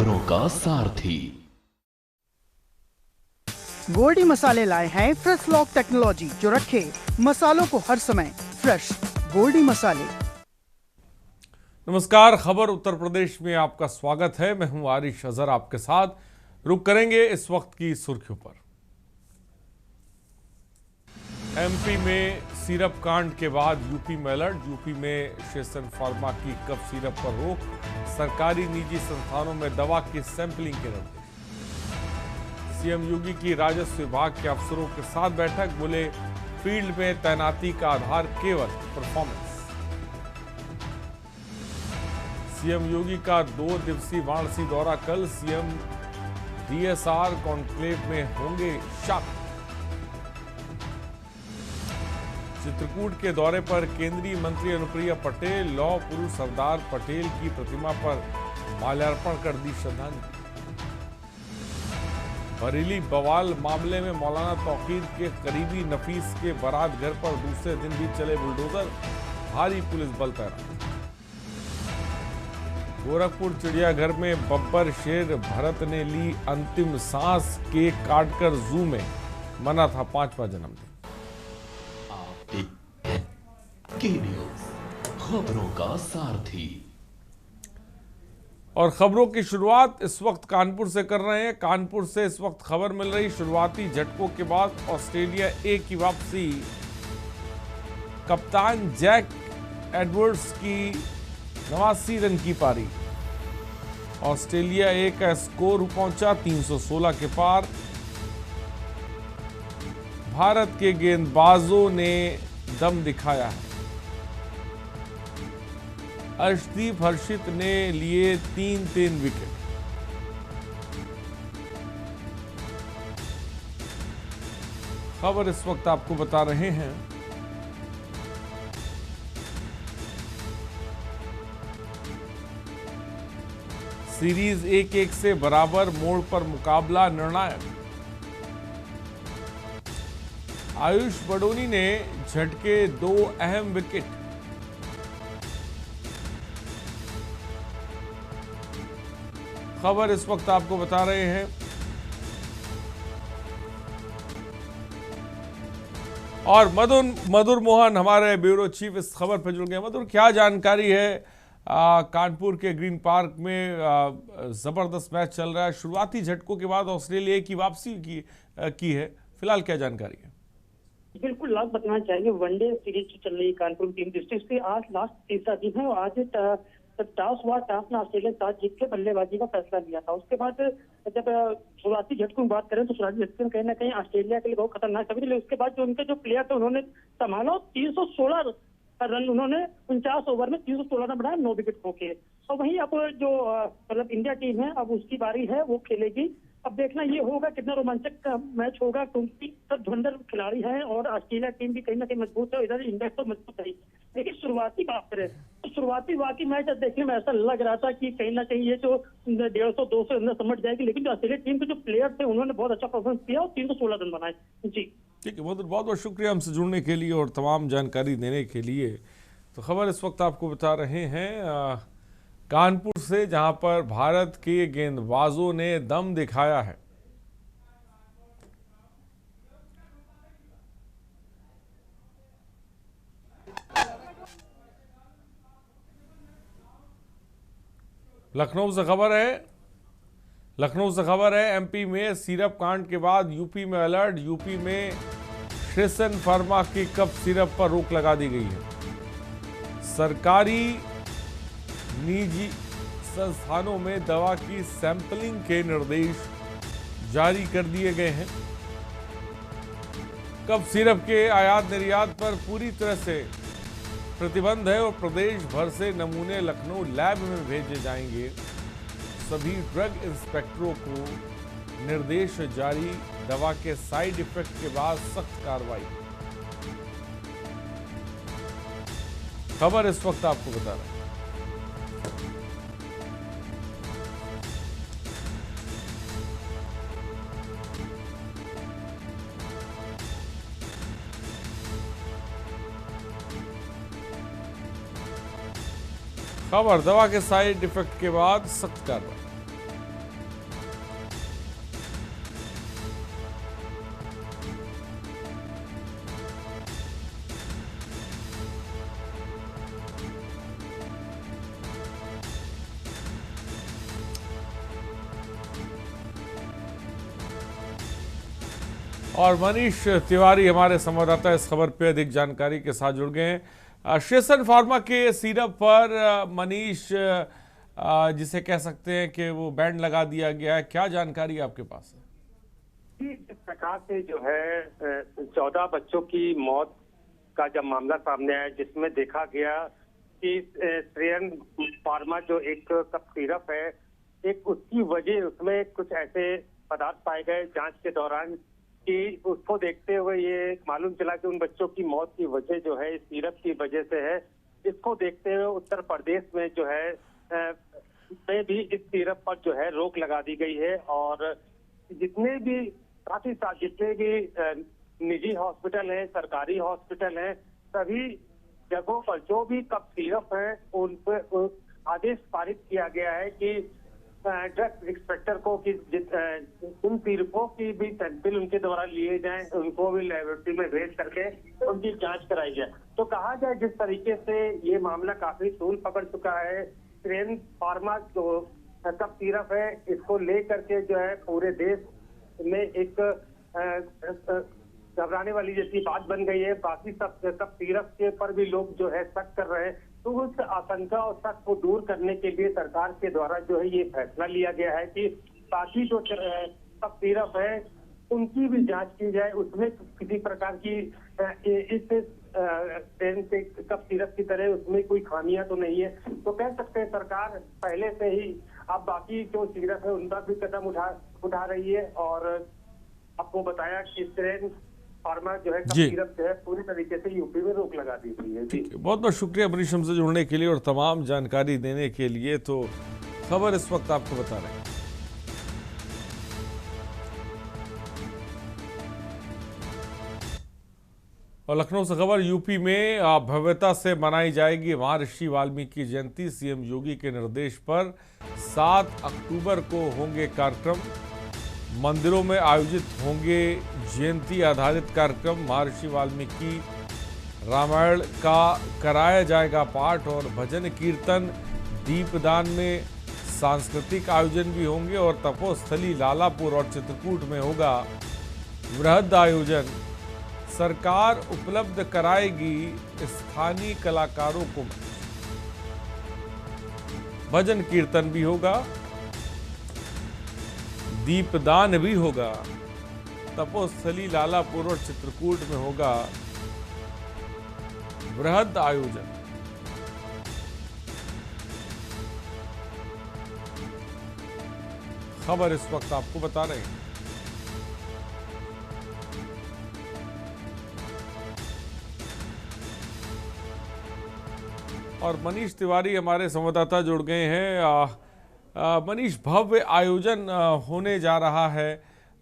खबरों का सारथी। गोल्डी मसाले लाए हैं फ्रेश लॉक टेक्नोलॉजी जो रखे मसालों को हर समय फ्रेश। गोल्डी मसाले। नमस्कार, खबर उत्तर प्रदेश में आपका स्वागत है। मैं हूं आरिश अजहर आपके साथ। रुक करेंगे इस वक्त की सुर्खियों पर। एमपी में सिरप कांड के बाद यूपी में अलर्ट। यूपी में शेसन फार्मा की कफ सिरप पर रोक। सरकारी निजी संस्थानों में दवा की सैंपलिंग के निर्देश। सीएम योगी की राजस्व विभाग के अफसरों के साथ बैठक। बोले फील्ड में तैनाती का आधार केवल परफॉर्मेंस। सीएम योगी का 2 दिवसीय वाराणसी दौरा कल। सीएम डीएसआर कॉन्क्लेव में होंगे शामिल। चित्रकूट के दौरे पर केंद्रीय मंत्री अनुप्रिया पटेल। लौह पुरुष सरदार पटेल की प्रतिमा पर माल्यार्पण कर दी श्रद्धांजलि। बरेली बवाल मामले में मौलाना तौकीर के करीबी नफीस के बारात घर पर दूसरे दिन भी चले बुलडोजर। भारी पुलिस बल तैनात। गोरखपुर चिड़ियाघर में बब्बर शेर भरत ने ली अंतिम सांस। केक काटकर जू में मना था 5वां जन्मदिन। के न्यूज़, खबरों का सारथी। और खबरों की शुरुआत इस वक्त कानपुर से कर रहे हैं। कानपुर से इस वक्त खबर मिल रही, शुरुआती झटकों के बाद ऑस्ट्रेलिया ए की वापसी। कप्तान जैक एडवर्ड्स की 89 रन की पारी। ऑस्ट्रेलिया ए का स्कोर पहुंचा 316 के पार। भारत के गेंदबाजों ने दम दिखाया है। अर्शदीप हर्षित ने लिए 3 विकेट। खबर इस वक्त आपको बता रहे हैं सीरीज 1-1 से बराबर मोड़ पर मुकाबला निर्णायक। आयुष बडोनी ने झटके 2 अहम विकेट। खबर इस वक्त आपको बता रहे हैं और मधुर मोहन हमारे ब्यूरो चीफ इस खबर पर जुड़ गए। मधुर, क्या जानकारी है? कानपुर के ग्रीन पार्क में जबरदस्त मैच चल रहा है। शुरुआती झटकों के बाद ऑस्ट्रेलिया की वापसी की है। फिलहाल क्या जानकारी है? बिल्कुल लाभ बताना चाहिए। वनडे सीरीज चल रही है कानपुर टीम दृष्टि से। आज लास्ट तीसरा दिन है और आज टॉस हुआ। टॉस में ऑस्ट्रेलिया टॉस जीत के बल्लेबाजी का फैसला लिया था। उसके बाद जब शुरुआती झटकों की बात करें तो शुरुआती झटके कहीं ना कहीं ऑस्ट्रेलिया के लिए बहुत खतरनाक सभी। लेकिन उसके बाद जो उनके जो प्लेयर थे उन्होंने संभाला। 316 रन उन्होंने 49 ओवर में 316 रन बनाया, 9 विकेट खो के। और वहीं अब जो मतलब इंडिया टीम है अब उसकी बारी है, वो खेलेगी। अब देखना ये होगा कितना रोमांचक मैच होगा, क्योंकि सब धुरंधर खिलाड़ी हैं और ऑस्ट्रेलिया टीम भी कहीं ना कहीं मजबूत है। इधर इंडिया तो मजबूत है। लेकिन शुरुआती बात करें तो शुरुआती वाकई मैच देखने में ऐसा लग रहा था कि कहीं ना कहीं ये जो 150-200 अंदर समझ जाएगी। लेकिन जो ऑस्ट्रेलिया टीम के जो प्लेयर थे उन्होंने बहुत अच्छा परफॉर्मेंस किया और 316 रन बनाए। जी ठीक है, बहुत बहुत शुक्रिया हमसे जुड़ने के लिए और तमाम जानकारी देने के लिए। तो खबर इस वक्त आपको बता रहे हैं कानपुर से, जहां पर भारत के गेंदबाजों ने दम दिखाया है। लखनऊ से खबर है एमपी में सिरप कांड के बाद यूपी में अलर्ट। यूपी में शेसन फार्मा की कफ सिरप पर रोक लगा दी गई है। सरकारी निजी संस्थानों में दवा की सैंपलिंग के निर्देश जारी कर दिए गए हैं। कफ सिरप के आयात निर्यात पर पूरी तरह से प्रतिबंध है और प्रदेश भर से नमूने लखनऊ लैब में भेजे जाएंगे। सभी ड्रग इंस्पेक्टरों को निर्देश जारी। दवा के साइड इफेक्ट के बाद सख्त कार्रवाई। खबर इस वक्त आपको बता रहे हैं। खबर दवा के साइड इफेक्ट के बाद सख्त कार्रवाई। और मनीष तिवारी हमारे संवाददाता इस खबर पे अधिक जानकारी के साथ जुड़ गए हैं। शेसन फार्मा के सिरप पर मनीष, जिसे कह सकते हैं कि वो बैन लगा दिया गया है, क्या जानकारी आपके पास है? इस प्रकार से जो है 14 बच्चों की मौत का जब मामला सामने आया, जिसमें देखा गया कि श्रेयन फार्मा जो एक कप सिरप है, एक उसकी वजह उसमें कुछ ऐसे पदार्थ पाए गए जांच के दौरान कि उसको देखते हुए ये मालूम चला कि उन बच्चों की मौत की वजह जो है इस सिरप की वजह से है। इसको देखते हुए उत्तर प्रदेश में जो है में भी इस सिरप पर जो है रोक लगा दी गई है और जितने भी साथ ही साथ जितने भी निजी हॉस्पिटल हैं, सरकारी हॉस्पिटल हैं, सभी जगहों पर जो भी कप सिरप है उन पर आदेश पारित किया गया है कि ड्रग इंस्पेक्टर को कि उन सिरपों की भी सैंपल उनके द्वारा लिए जाएं, उनको भी लेबोरेटरी में भेज करके उनकी जांच कराई जाए। तो कहा जाए जिस तरीके से ये मामला काफी तूल पकड़ चुका है, श्रेयन फार्मा जो कप सिरप है इसको लेकर के जो है पूरे देश में एक घबराने वाली जैसी बात बन गई है। बाकी सब कप सिरप के पर भी लोग जो है शक कर रहे हैं, तो उस आशंका और शक को दूर करने के लिए सरकार के द्वारा जो है ये फैसला लिया गया है कि बाकी जो कप सिरप है उनकी भी जांच की जाए, उसमें किसी प्रकार की इस कप सिरप की तरह उसमें कोई खामियां तो नहीं है। तो कह सकते हैं सरकार पहले से ही अब बाकी जो सिरप है उनका भी कदम उठा रही है और आपको बताया कि श्रेयन फार्मा जो है कप सिरप जो है पूरी तरीके से यूपी में रोक लगा दी गई है। जी बहुत बहुत शुक्रिया मनीष हमसे जुड़ने के लिए और तमाम जानकारी देने के लिए। तो खबर इस वक्त आपको बता रहे हैं। और लखनऊ से खबर, यूपी में भव्यता से मनाई जाएगी महर्षि वाल्मीकि जयंती। सीएम योगी के निर्देश पर 7 अक्टूबर को होंगे कार्यक्रम। मंदिरों में आयोजित होंगे जयंती आधारित कार्यक्रम। महर्षि वाल्मीकि रामायण का कराया जाएगा पाठ और भजन कीर्तन। दीपदान में सांस्कृतिक आयोजन भी होंगे और तपोस्थली लालापुर और चित्रकूट में होगा वृहद आयोजन। सरकार उपलब्ध कराएगी स्थानीय कलाकारों को। भजन कीर्तन भी होगा, दीपदान भी होगा। तपोस्थली लालापुर और चित्रकूट में होगा वृहद आयोजन। खबर इस वक्त आपको बता रहे हैं। और मनीष तिवारी हमारे संवाददाता जुड़ गए हैं। मनीष, भव्य आयोजन होने जा रहा है।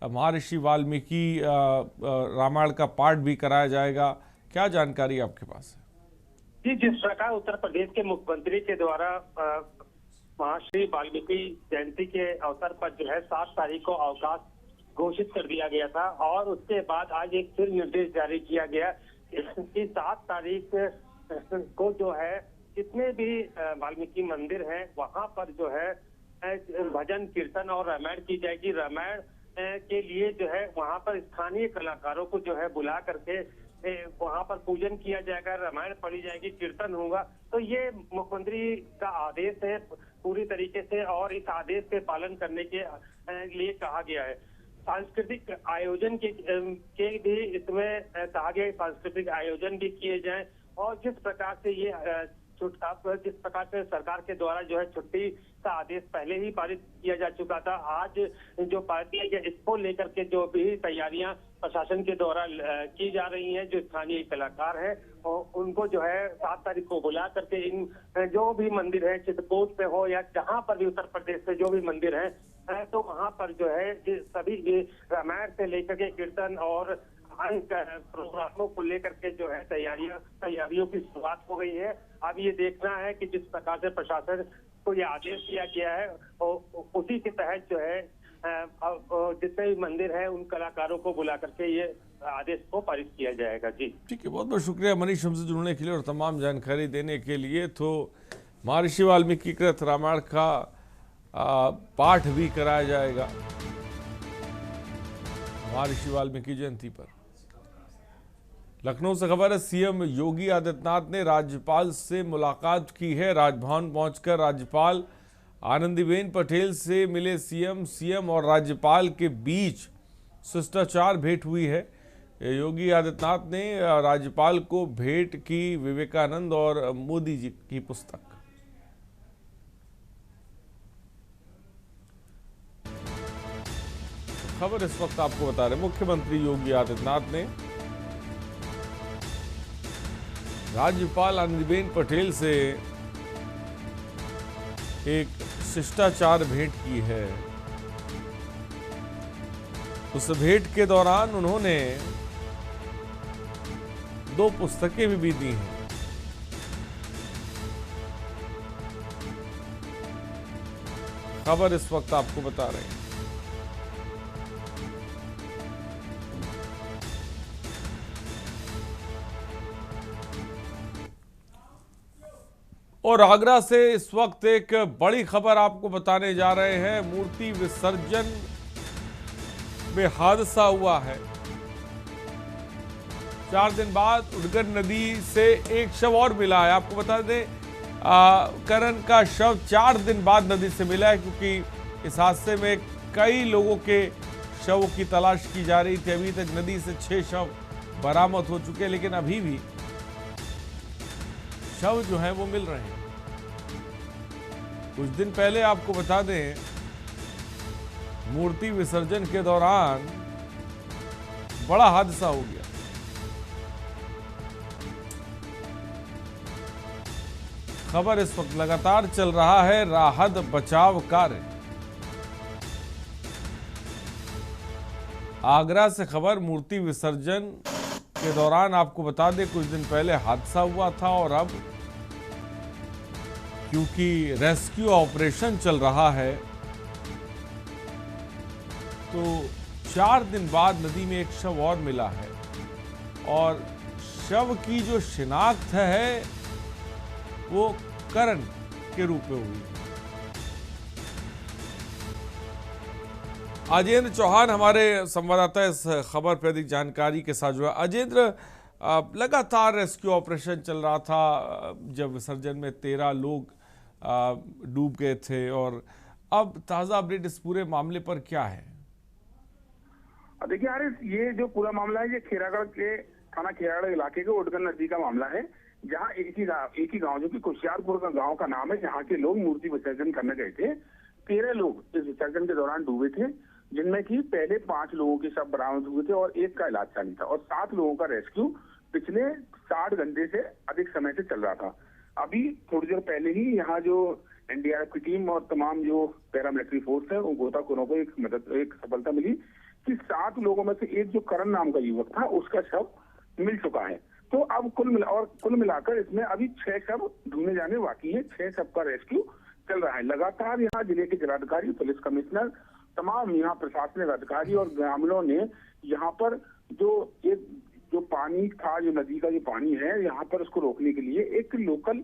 महर्षि वाल्मीकि रामायण का पाठ भी कराया जाएगा, क्या जानकारी आपके पास है? जी, जिस प्रकार उत्तर प्रदेश के मुख्यमंत्री के द्वारा महर्षि वाल्मीकि जयंती के अवसर पर जो है 7 तारीख को अवकाश घोषित कर दिया गया था और उसके बाद आज एक फिर निर्देश जारी किया गया कि 7 तारीख को जो है जितने भी वाल्मीकि मंदिर हैं वहां पर जो है भजन कीर्तन और रामायण की जाएगी। रामायण के लिए जो है वहां पर स्थानीय कलाकारों को जो है बुला करके वहां पर पूजन किया जाएगा, रामायण पढ़ी जाएगी, कीर्तन होगा। तो ये मुख्यमंत्री का आदेश है पूरी तरीके से और इस आदेश के पालन करने के लिए कहा गया है। सांस्कृतिक आयोजन के भी इसमें कहा गया है, सांस्कृतिक आयोजन भी किए जाएं और जिस प्रकार से ये जिस प्रकार से सरकार के द्वारा जो है छुट्टी का आदेश पहले ही पारित किया जा चुका था, आज जो पारित किया गया इसको लेकर के जो भी तैयारियां प्रशासन के द्वारा की जा रही हैं, जो स्थानीय कलाकार हैं और उनको जो है 7 तारीख को बुला करके इन जो भी मंदिर है चित्रकूट पे हो या जहां पर भी उत्तर प्रदेश से जो भी मंदिर है तो वहां पर जो है सभी रामायण से लेकर के कीर्तन और प्रोग्रामों को लेकर के जो है तैयारियों की शुरुआत हो गई है। अब ये देखना है कि जिस प्रकार से प्रशासन को ये आदेश दिया गया है और उसी के तहत जो है जितने भी मंदिर है उन कलाकारों को बुला करके ये आदेश को पारित किया जाएगा। जी ठीक है, बहुत बहुत शुक्रिया मनीष हमसे जुड़ने के लिए और तमाम जानकारी देने के लिए। तो महर्षि वाल्मीकि कृत रामायण का पाठ भी कराया जाएगा, महर्षि वाल्मीकि जयंती पर। लखनऊ से खबर है, सीएम योगी आदित्यनाथ ने राज्यपाल से मुलाकात की है। राजभवन पहुंचकर राज्यपाल आनंदीबेन पटेल से मिले सीएम और राज्यपाल के बीच शिष्टाचार भेंट हुई है। योगी आदित्यनाथ ने राज्यपाल को भेंट की विवेकानंद और मोदी जी की पुस्तक। खबर इस वक्त आपको बता रहे, मुख्यमंत्री योगी आदित्यनाथ ने राज्यपाल आनंदीबेन पटेल से एक शिष्टाचार भेंट की है। उस भेंट के दौरान उन्होंने 2 पुस्तकें भी दी हैं। खबर इस वक्त आपको बता रहे हैं। और आगरा से इस वक्त एक बड़ी खबर आपको बताने जा रहे हैं। मूर्ति विसर्जन में हादसा हुआ है। 4 दिन बाद उदगन नदी से एक शव और मिला है। आपको बता दें, करण का शव 4 दिन बाद नदी से मिला है, क्योंकि इस हादसे में कई लोगों के शवों की तलाश की जा रही थी। अभी तक नदी से 6 शव बरामद हो चुके हैं, लेकिन अभी भी शव जो है वो मिल रहे हैं। कुछ दिन पहले आपको बता दें, मूर्ति विसर्जन के दौरान बड़ा हादसा हो गया। खबर इस वक्त लगातार चल रहा है राहत बचाव कार्य। आगरा से खबर, मूर्ति विसर्जन के दौरान आपको बता दें कुछ दिन पहले हादसा हुआ था, और अब क्योंकि रेस्क्यू ऑपरेशन चल रहा है तो 4 दिन बाद नदी में एक शव और मिला है, और शव की जो शिनाख्त है वो करण के रूप में हुई। अजेंद्र चौहान हमारे संवाददाता इस खबर पर अधिक जानकारी के साथ जुड़ा। अजेंद्र, लगातार रेस्क्यू ऑपरेशन चल रहा था जब विसर्जन में 13 लोग डूब गए थे, और अब ताजा अपडेट इस पूरे मामले पर क्या है? देखिए आरिफ, ये जो पूरा मामला है ये खेरागढ़ के थाना खेरागढ़ इलाके के उदगन नदी का मामला है, जहाँ एक ही गांव जो कि कुशियारपुर का गांव का नाम है, यहाँ के लोग मूर्ति विसर्जन करने गए थे। 13 लोग इस विसर्जन के दौरान डूबे थे, जिनमें कि पहले 5 लोगों के शव बरामद हुए थे और 1 का इलाज जारी था, और 7 लोगों का रेस्क्यू पिछले 60 घंटे से अधिक समय से चल रहा था। अभी थोड़ी देर पहले ही यहाँ जो एनडीआरएफ की टीम और तमाम जो पैरामिलिट्री फोर्स है, उन गोताखोरों को एक सफलता मिली कि 7 लोगों में से एक जो करण नाम का युवक था, उसका शव मिल चुका है। तो अब कुल मिलाकर इसमें अभी 6 शव ढूंढे जाने बाकी है। 6 शव का रेस्क्यू चल रहा है। लगातार यहाँ जिले के जिलाधिकारी, पुलिस कमिश्नर, तमाम यहाँ प्रशासनिक अधिकारी और ग्रामीणों ने यहाँ पर जो पानी था, जो नदी का जो पानी है, यहाँ पर उसको रोकने के लिए एक लोकल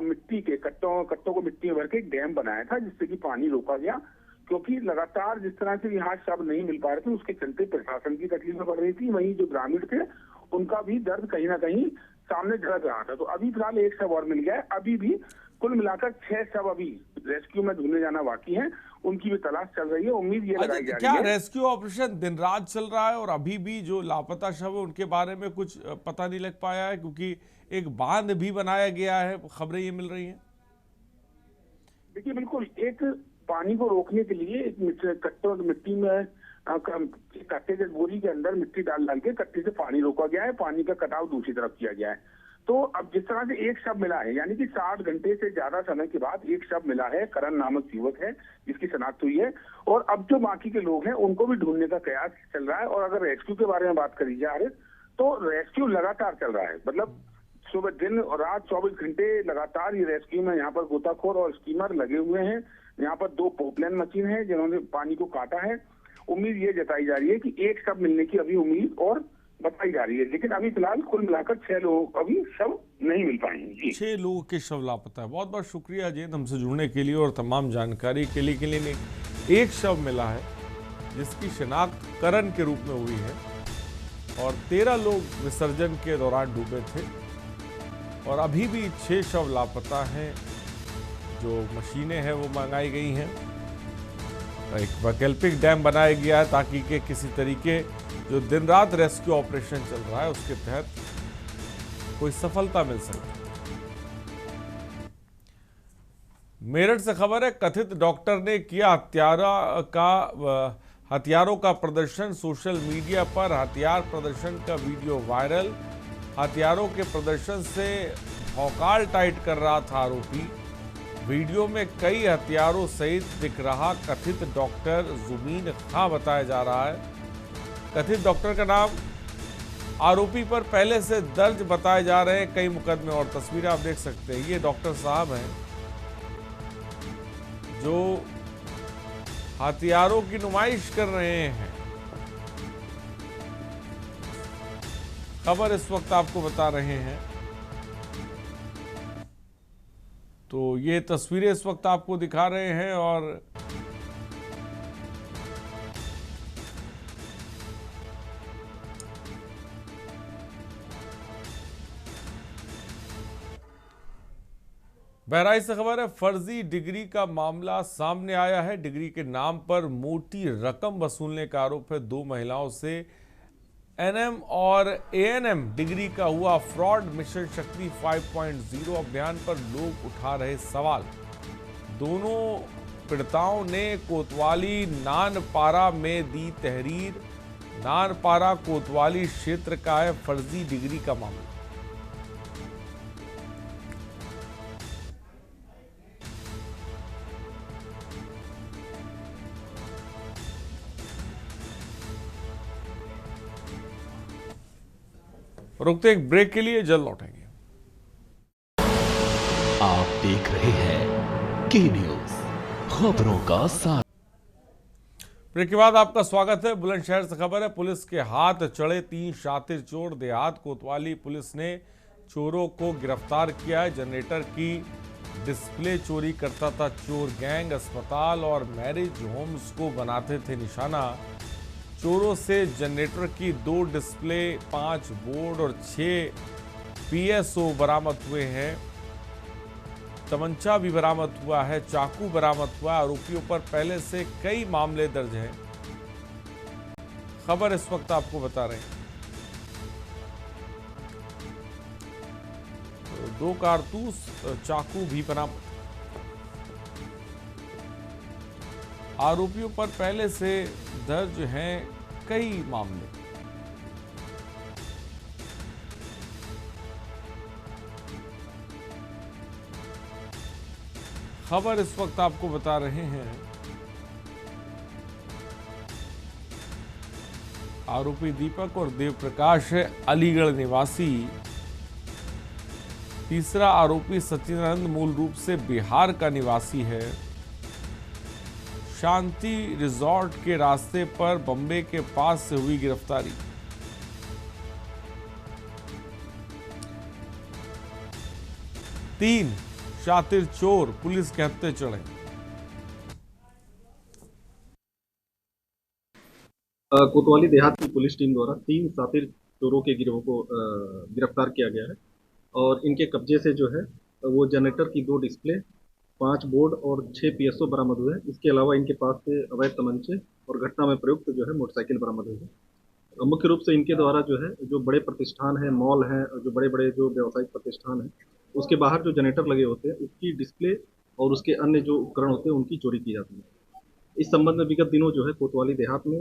मिट्टी के कट्टों को मिट्टी में भर के एक डैम बनाया था, जिससे कि पानी रोका गया। क्योंकि लगातार जिस तरह से यहाँ शव नहीं मिल पा रहे थे, उसके चलते प्रशासन की तकलीफें बढ़ रही थी, वहीं जो ग्रामीण थे उनका भी दर्द कहीं ना कहीं सामने झलक रहा था। तो अभी फिलहाल 1 शव और मिल गया है। अभी भी कुल मिलाकर 6 शव अभी रेस्क्यू में ढूंढने जाना बाकी है, उनकी भी तलाश चल रही है। उम्मीद ये लगाई जा रही है। क्या रेस्क्यू ऑपरेशन दिन रात चल रहा है और अभी भी जो लापता शव है उनके बारे में कुछ पता नहीं लग पाया है? क्योंकि एक बांध भी बनाया गया है, खबरें ये मिल रही हैं। देखिए बिल्कुल, एक पानी को रोकने के लिए एक मिट्टी में कट्टे के बोरी के अंदर मिट्टी डाल के कट्टे से पानी रोका गया है। पानी का कटाव दूसरी तरफ किया गया है। तो अब जिस तरह से एक शव मिला है, यानी कि 60 घंटे से ज्यादा समय के बाद एक शव मिला है, करण नामक युवक है जिसकी शनाख्त हुई है, और अब जो बाकी के लोग हैं उनको भी ढूंढने का प्रयास चल रहा है। और अगर रेस्क्यू के बारे में बात करी जाए तो रेस्क्यू लगातार चल रहा है, मतलब सुबह दिन और रात 24 घंटे लगातार ये रेस्क्यू में यहाँ पर गोताखोर और स्टीमर लगे हुए हैं। यहाँ पर 2 पोपलाइन मशीन है जिन्होंने पानी को काटा है। उम्मीद ये जताई जा रही है कि एक शव मिलने की अभी उम्मीद और बताई जा रही है, लेकिन अभी फिलहाल कुल मिलाकर 6 लोगों को अभी शव नहीं मिल पाएंगे। 6 लोगों के शव लापता है। बहुत बहुत शुक्रिया अजय हमसे जुड़ने के लिए और तमाम जानकारी के लिए। एक शव मिला है जिसकी शिनाख्त करण के रूप में हुई है और 13 लोग विसर्जन के दौरान डूबे थे और अभी भी 6 शव लापता हैं। जो मशीनें हैं वो मंगाई गई हैं। एक वैकल्पिक डैम बनाया गया है ताकि कि किसी तरीके जो दिन रात रेस्क्यू ऑपरेशन चल रहा है उसके तहत कोई सफलता मिल सके। मेरठ से खबर है, कथित डॉक्टर ने किया हथियारों का प्रदर्शन। सोशल मीडिया पर हथियार प्रदर्शन का वीडियो वायरल। हथियारों के प्रदर्शन से भौकाल टाइट कर रहा था आरोपी। वीडियो में कई हथियारों सहित दिख रहा कथित डॉक्टर जुमीन खां बताया जा रहा है। कथित डॉक्टर का नाम, आरोपी पर पहले से दर्ज बताए जा रहे हैं कई मुकदमे और तस्वीरें आप देख सकते हैं। ये डॉक्टर साहब हैं जो हथियारों की नुमाइश कर रहे हैं। खबर इस वक्त आपको बता रहे हैं। तो ये तस्वीरें इस वक्त आपको दिखा रहे हैं और बहराइच से खबर है, फर्जी डिग्री का मामला सामने आया है। डिग्री के नाम पर मोटी रकम वसूलने का आरोप है। 2 महिलाओं से एनएम और एएनएम डिग्री का हुआ फ्रॉड। मिशन शक्ति 5.0 अभियान पर लोग उठा रहे सवाल। दोनों पीड़िताओं ने कोतवाली नानपारा में दी तहरीर। नानपारा कोतवाली क्षेत्र का है फर्जी डिग्री का मामला। रुकते एक ब्रेक के लिए, जल्द लौटेंगे। आप देख रहे हैं के न्यूज, खबरों का साथ। ब्रेक के बाद आपका स्वागत है। बुलंदशहर से खबर है, पुलिस के हाथ चढ़े 3 शातिर चोर। देहात कोतवाली पुलिस ने चोरों को गिरफ्तार किया है। जनरेटर की डिस्प्ले चोरी करता था चोर गैंग। अस्पताल और मैरिज होम्स को बनाते थे निशाना। चोरों से जनरेटर की 2 डिस्प्ले, 5 बोर्ड और 6 पीएसओ बरामद हुए हैं। तमंचा भी बरामद हुआ है, चाकू बरामद हुआ। आरोपियों पर पहले से कई मामले दर्ज हैं। खबर इस वक्त आपको बता रहे हैं। तो 2 कारतूस, चाकू भी बरामद। आरोपियों पर पहले से दर्ज हैं कई मामले। खबर इस वक्त आपको बता रहे हैं। आरोपी दीपक और देव प्रकाश है अलीगढ़ निवासी। तीसरा आरोपी सचिदानंद मूल रूप से बिहार का निवासी है। शांति रिजॉर्ट के रास्ते पर बम्बे के पास से हुई गिरफ्तारी। तीन शातिर चोर पुलिस के हत्थे चढ़े। कोतवाली देहात की पुलिस टीम द्वारा 3 शातिर चोरों के गिरोह को गिरफ्तार किया गया है और इनके कब्जे से जो है वो जनरेटर की 2 डिस्प्ले, 5 बोर्ड और 6 पीएसओ बरामद हुए हैं। इसके अलावा इनके पास से अवैध तमंचे और घटना में प्रयुक्त जो है मोटरसाइकिल बरामद हुई है। मुख्य रूप से इनके द्वारा जो है जो बड़े प्रतिष्ठान हैं, मॉल हैं, जो बड़े बड़े जो व्यावसायिक प्रतिष्ठान हैं, उसके बाहर जो जनरेटर लगे होते हैं उसकी डिस्प्ले और उसके अन्य जो उपकरण होते हैं उनकी चोरी की जाती है। इस संबंध में विगत दिनों जो है कोतवाली देहात में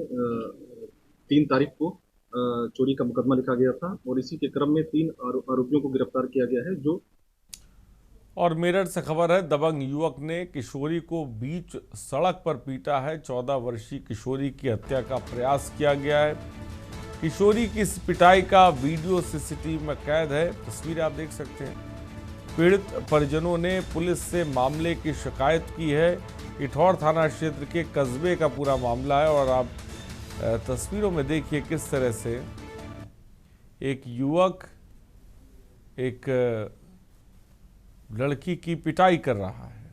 3 तारीख को चोरी का मुकदमा लिखा गया था और इसी के क्रम में 3 आरोपियों को गिरफ्तार किया गया है। जो और मेरठ से खबर है, दबंग युवक ने किशोरी को बीच सड़क पर पीटा है। 14 वर्षीय किशोरी की हत्या का प्रयास किया गया है। किशोरी की इस पिटाई का वीडियो सीसीटीवी में कैद है। तस्वीर आप देख सकते हैं। पीड़ित परिजनों ने पुलिस से मामले की शिकायत की है। इठौर थाना क्षेत्र के कस्बे का पूरा मामला है और आप तस्वीरों में देखिए किस तरह से एक युवक एक लड़की की पिटाई कर रहा है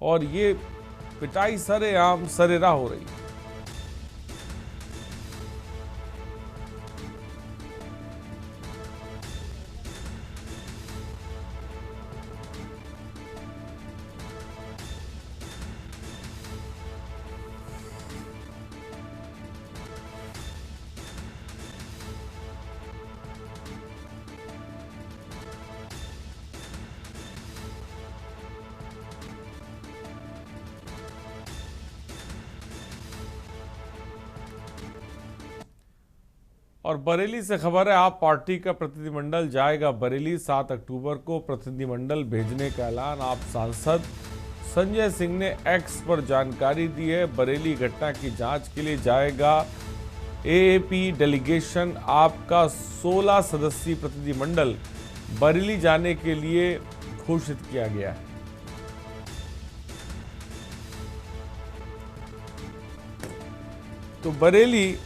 और ये पिटाई सरेआम सरेराह हो रही है। और बरेली से खबर है, आप पार्टी का प्रतिनिधिमंडल जाएगा बरेली। 7 अक्टूबर को प्रतिनिधिमंडल भेजने का ऐलान आप सांसद संजय सिंह ने एक्स पर जानकारी दी है। बरेली घटना की जांच के लिए जाएगा एएपी डेलीगेशन। आपका 16 सदस्यीय प्रतिनिधिमंडल बरेली जाने के लिए घोषित किया गया है। तो बरेली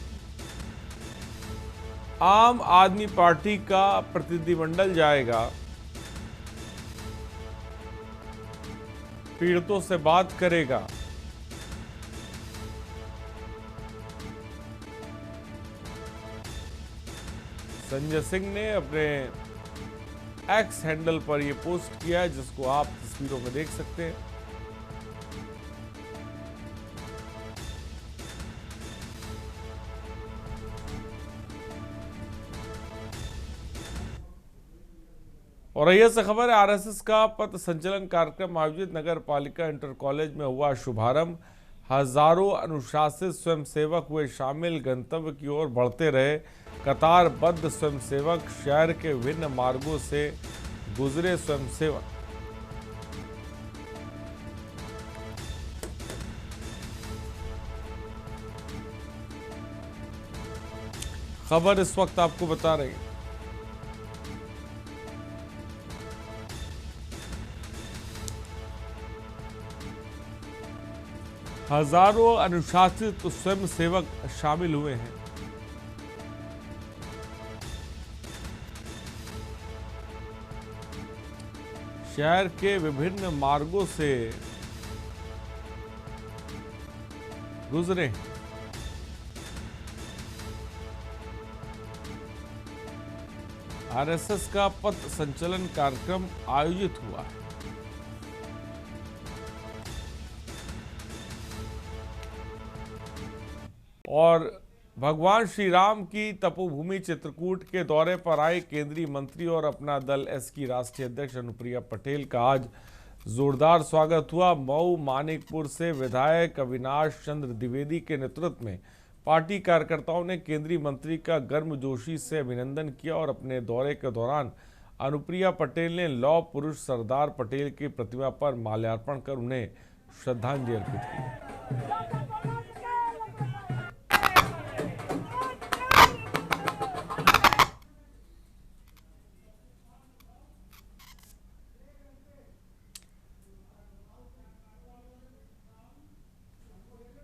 आम आदमी पार्टी का प्रतिनिधिमंडल जाएगा, पीड़ितों से बात करेगा। संजय सिंह ने अपने एक्स हैंडल पर यह पोस्ट किया है, जिसको आप तस्वीरों में देख सकते हैं। और यह से खबर है, आरएसएस का पथ संचलन कार्यक्रम आयोजित नगर पालिका इंटर कॉलेज में हुआ शुभारंभ। हजारों अनुशासित स्वयंसेवक हुए शामिल। गंतव्य की ओर बढ़ते रहे कतारबद्ध स्वयंसेवक। शहर के विभिन्न मार्गों से गुजरे स्वयंसेवक। खबर इस वक्त आपको बता रही है। हजारों अनुशासित स्वयंसेवक शामिल हुए हैं। शहर के विभिन्न मार्गों से गुजरे। आरएसएस का पथ संचलन कार्यक्रम आयोजित हुआ है। और भगवान श्री राम की तपोभूमि चित्रकूट के दौरे पर आए केंद्रीय मंत्री और अपना दल एस की राष्ट्रीय अध्यक्ष अनुप्रिया पटेल का आज जोरदार स्वागत हुआ। मऊ मानिकपुर से विधायक अविनाश चंद्र द्विवेदी के नेतृत्व में पार्टी कार्यकर्ताओं ने केंद्रीय मंत्री का गर्मजोशी से अभिनंदन किया और अपने दौरे के दौरान अनुप्रिया पटेल ने लौह पुरुष सरदार पटेल की प्रतिमा पर माल्यार्पण कर उन्हें श्रद्धांजलि अर्पित की।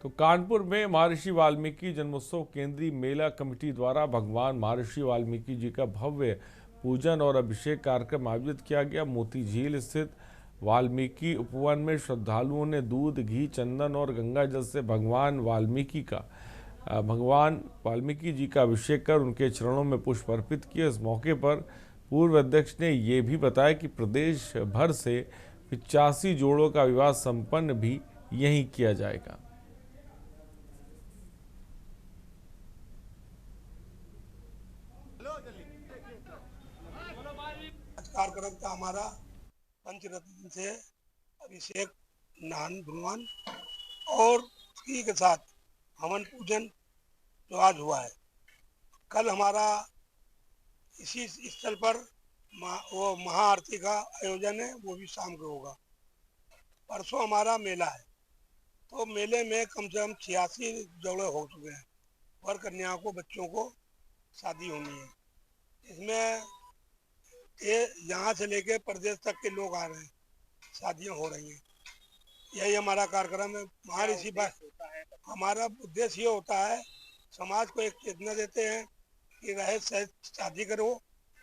तो कानपुर में महर्षि वाल्मीकि जन्मोत्सव केंद्रीय मेला कमेटी द्वारा भगवान महर्षि वाल्मीकि जी का भव्य पूजन और अभिषेक कार्यक्रम आयोजित किया गया। मोती झील स्थित वाल्मीकि उपवन में श्रद्धालुओं ने दूध, घी, चंदन और गंगा जल से भगवान वाल्मीकि जी का अभिषेक कर उनके चरणों में पुष्प अर्पित किए। इस मौके पर पूर्व अध्यक्ष ने ये भी बताया कि प्रदेश भर से 85 जोड़ों का विवाह संपन्न भी यहीं किया जाएगा। कार्यक्रम का हमारा पंचरत्न से अभिषेक, स्नान धुनवन और उसी के साथ हवन पूजन जो आज हुआ है। कल हमारा इसी स्थल पर वो महाआरती का आयोजन है, वो भी शाम को होगा। परसों हमारा मेला है, तो मेले में कम से कम 86 जोड़े हो चुके हैं। वर कन्याओं को, बच्चों को शादी होनी है। इसमें ये यहाँ से लेके प्रदेश तक के लोग आ रहे हैं, शादियां हो रही हैं। यही हमारा कार्यक्रम है। महर्षि हमारा उद्देश्य ये होता है, समाज को एक चेतना देते हैं कि रहे सह शादी करो,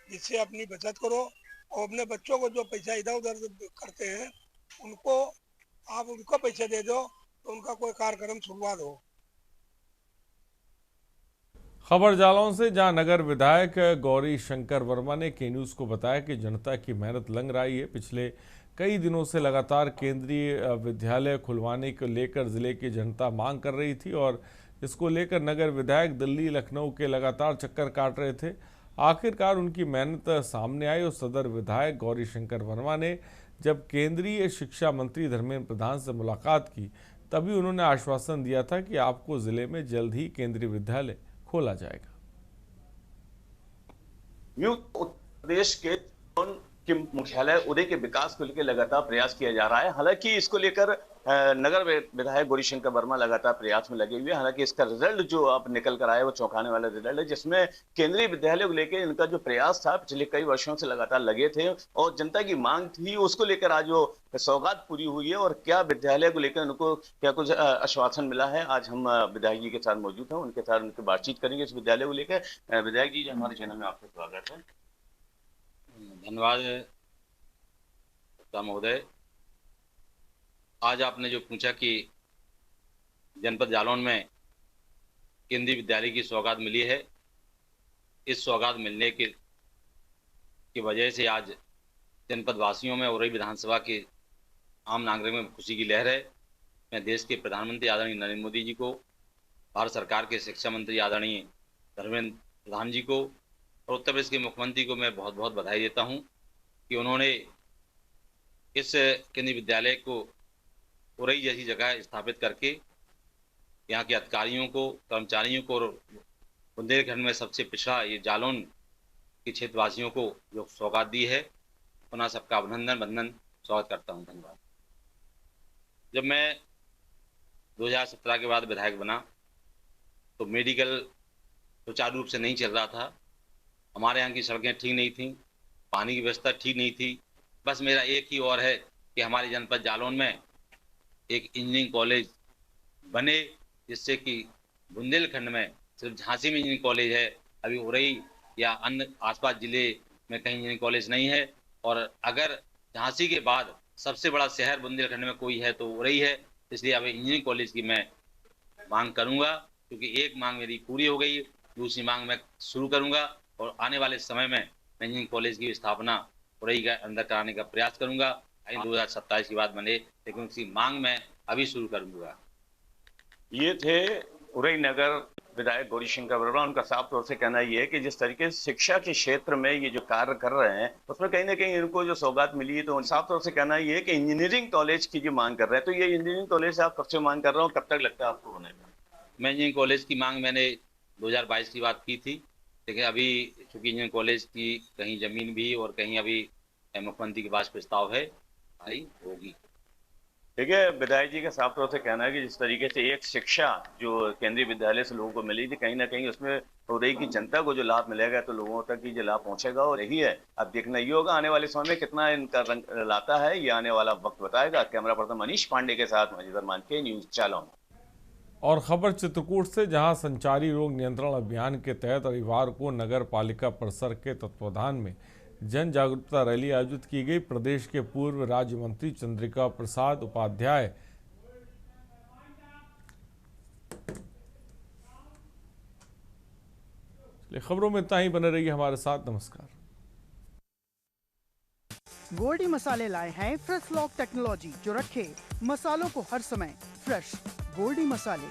जिससे अपनी बचत करो और अपने बच्चों को जो पैसा इधर उधर करते हैं उनको आप उनको पैसे दे दो, तो उनका कोई कार्यक्रम शुरुआत हो। खबर जालौन से, जहां नगर विधायक गौरी शंकर वर्मा ने के न्यूज़ को बताया कि जनता की मेहनत लंघ रही है। पिछले कई दिनों से लगातार केंद्रीय विद्यालय खुलवाने को लेकर जिले की जनता मांग कर रही थी और इसको लेकर नगर विधायक दिल्ली लखनऊ के लगातार चक्कर काट रहे थे। आखिरकार उनकी मेहनत सामने आई और सदर विधायक गौरी शंकर वर्मा ने जब केंद्रीय शिक्षा मंत्री धर्मेंद्र प्रधान से मुलाकात की, तभी उन्होंने आश्वासन दिया था कि आपको जिले में जल्द ही केंद्रीय विद्यालय खोला जाएगा। उत्तर प्रदेश के मुख्यालय उदय के विकास को लेकर लगातार प्रयास किया जा रहा है। हालांकि इसको लेकर नगर विधायक गौरी शंकर वर्मा लगातार प्रयास में लगे हुए हैं। हालांकि इसका रिजल्ट जो अब निकल कर आया वो चौंकाने वाला रिजल्ट है, जिसमें केंद्रीय विद्यालय को लेकर इनका जो प्रयास था पिछले कई वर्षों से लगातार लगे थे और जनता की मांग थी, उसको लेकर आज वो सौगात पूरी हुई है। और क्या विद्यालय को लेकर उनको क्या कुछ आश्वासन मिला है, आज हम विधायक जी के साथ मौजूद हैं, उनके साथ उनकी बातचीत करेंगे इस विद्यालय को लेकर। विधायक जी, हमारे चैनल में आपका स्वागत है। धन्यवाद महोदय। आज आपने जो पूछा कि जनपद जालौन में केंद्रीय विद्यालय की सौगात मिली है, इस सौगात मिलने की वजह से आज जनपद वासियों में और विधानसभा के आम नागरिक में खुशी की लहर है। मैं देश के प्रधानमंत्री आदरणीय नरेंद्र मोदी जी को, भारत सरकार के शिक्षा मंत्री आदरणीय धर्मेंद्र प्रधान जी को और उत्तर प्रदेश के मुख्यमंत्री को मैं बहुत बहुत बधाई देता हूं कि उन्होंने इस केंद्रीय विद्यालय को उरई जैसी जगह स्थापित करके यहाँ के अधिकारियों को, कर्मचारियों को और बुंदेलखंड में सबसे पिछड़ा ये जालौन के क्षेत्रवासियों को जो सौगात दी है, पुनः सबका अभिनंदन वंदन स्वागत करता हूँ। धन्यवाद। जब मैं 2017 के बाद विधायक बना तो मेडिकल सुचारू रूप से नहीं चल रहा था। हमारे यहाँ की सड़कें ठीक नहीं थी, पानी की व्यवस्था ठीक नहीं थी। बस मेरा एक ही और है कि हमारे जनपद जालौन में एक इंजीनियरिंग कॉलेज बने, जिससे कि बुंदेलखंड में सिर्फ झांसी में इंजीनियरिंग कॉलेज है, अभी उरई या अन्य आसपास जिले में कहीं इंजीनियरिंग कॉलेज नहीं है। और अगर झांसी के बाद सबसे बड़ा शहर बुंदेलखंड में कोई है तो उरई है। इसलिए अब इंजीनियरिंग कॉलेज की मैं मांग करूंगा, क्योंकि एक मांग मेरी पूरी हो गई, दूसरी मांग मैं शुरू करूंगा और आने वाले समय में मैं इंजीनियरिंग कॉलेज की स्थापना उरई के अंदर कराने का प्रयास करूंगा। 2027 के बाद बने, लेकिन उसकी मांग मैं अभी शुरू करूंगा। ये थे उरई नगर विधायक गौरी शंकर वर्मा। उनका साफ तौर से कहना ये है कि जिस तरीके से शिक्षा के क्षेत्र में ये जो कार्य कर रहे हैं उसमें कहीं ना कहीं इनको जो सौगात मिली है, तो साफ तौर से कहना ये है कि इंजीनियरिंग कॉलेज की जो मांग कर रहे हैं, तो ये इंजीनियरिंग कॉलेज आप कब से मांग कर रहे हो, कब तक लगता है आपको बनेगा? मैं इंजीनियरिंग कॉलेज की मांग मैंने 2022 की बात की थी, लेकिन अभी चूंकि इंजीनियरिंग कॉलेज की कहीं जमीन भी और कहीं अभी मुख्यमंत्री के पास प्रस्ताव है, आई होगी। ठीक है, विधायक जी का साफ तौर से कहना है कि जिस तरीके से एक शिक्षा जो केंद्रीय विद्यालय से लोगों को मिली थी, कहीं ना कहीं उसमें उरई की जनता को जो लाभ मिलेगा तो लोगों तक ये जो लाभ पहुंचेगा और यही है। अब देखना ये होगा आने वाले समय में कितना इनका रंग लाता है, ये आने वाला वक्त बताएगा। कैमरा पर्सन मनीष पांडे के साथ मजीद रहमान, के न्यूज़ जालौन। और खबर चित्रकूट से, जहां संचारी रोग नियंत्रण अभियान के तहत रविवार को नगर पालिका परिसर के तत्वाधान में जन जागरूकता रैली आयोजित की गई। प्रदेश के पूर्व राज्य मंत्री चंद्रिका प्रसाद उपाध्याय खबरों में इतना ही। बने रहिए हमारे साथ। नमस्कार। गोल्डी मसाले लाए हैं फ्रेश लॉक टेक्नोलॉजी, जो रखे मसालों को हर समय फ्रेश। गोल्डी मसाले।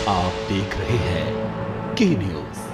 आप देख रहे हैं के न्यूज़।